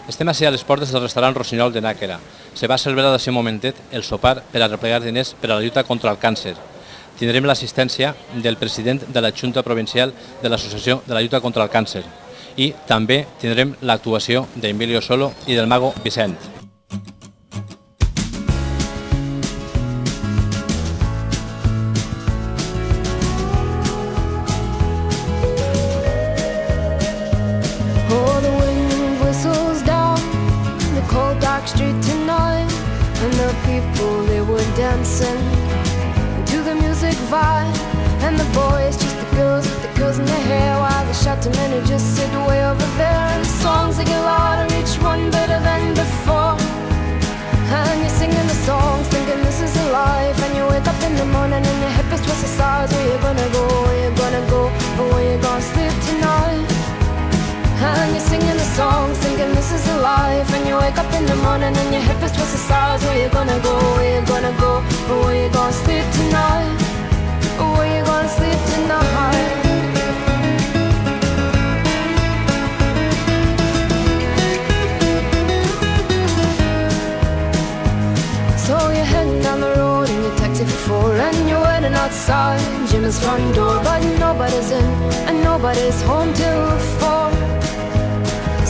Estem ací a les portes del restaurant Rossinyol de Nàquera. Se va celebrar d'ací un momentet el sopar per a replegar diners per a la lluita contra el càncer. Tindrem l'assistència del president de la Junta Provincial de l'Associació de la Lluita contra el Càncer i també tindrem l'actuació d'Emilio Solo i del mago Vicent. Street tonight, and the people, they were dancing to the music vibe, and the boys just the girls with the curls in their hair, while the shouting men who just sit way over there. And the songs they get louder, each one better than before, and you're singing the songs thinking this is a life, and you wake up in the morning and your head is twisted sides. Where you gonna go, where you gonna go, or where you gonna sleep tonight? And you're singing the songs thinking this is a life, and you wake up in the morning and your hip is twisted sides. Where you gonna go, where you gonna go, or where you gonna sleep tonight, or where you gonna sleep tonight? So you're heading down the road in your taxi for 4, and you're waiting outside Jim's front door, but nobody's in and nobody's home till 4.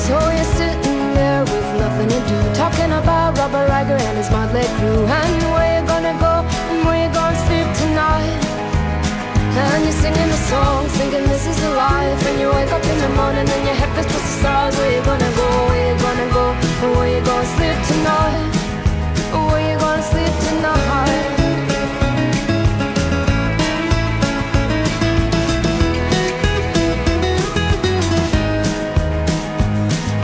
So you're sitting there with nothing to do, talking about Robert Riger and his motley crew, and where you gonna go and where you gonna sleep tonight. And you're singing the songs thinking this is a life, and you wake up in the morning and your head is twisted sides. Where you gonna go, where you gonna go, and where you gonna sleep tonight, or where you gonna sleep tonight?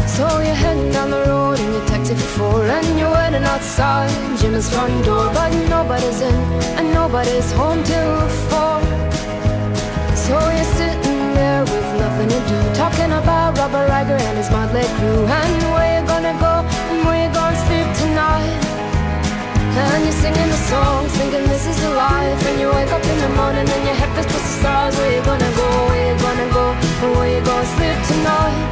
So you're heading down the road in your taxi for 4, and you're waiting outside Jim's front door, but nobody's in and nobody's home till 4. So you're sitting there with nothing to do, talking about Robert Riger and his motley crew, and where you gonna go and where you gonna sleep tonight. And you're singing the songs thinking this is a life, and you wake up in the morning and your head is twisted sides. Where you gonna go, where you gonna go, and where you gonna sleep tonight.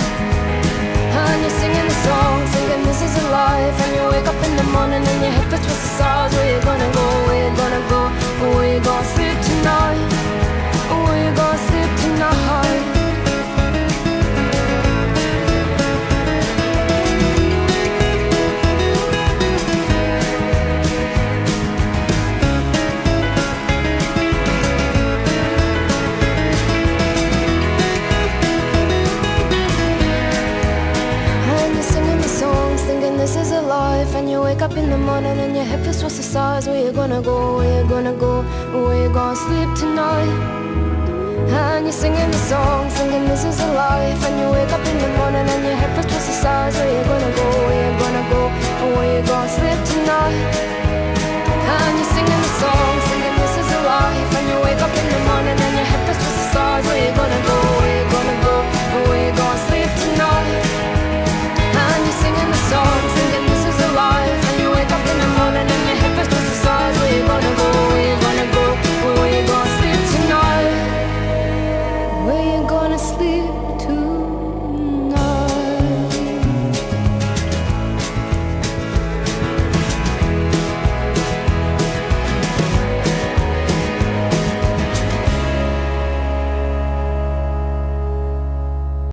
And you're singing the song, thinking this is a life, and you wake up in the morning and your head is twisted sides. Where you gonna go, where you gonna go, or where you gonna sleep tonight, or where you gonna sleep tonight. This is a life, and you wake up in the morning and your hip is twisted sides. Where you gonna go, where you gonna go, where you gonna sleep tonight. And you're singing the song, singing this is a life, and you wake up in the morning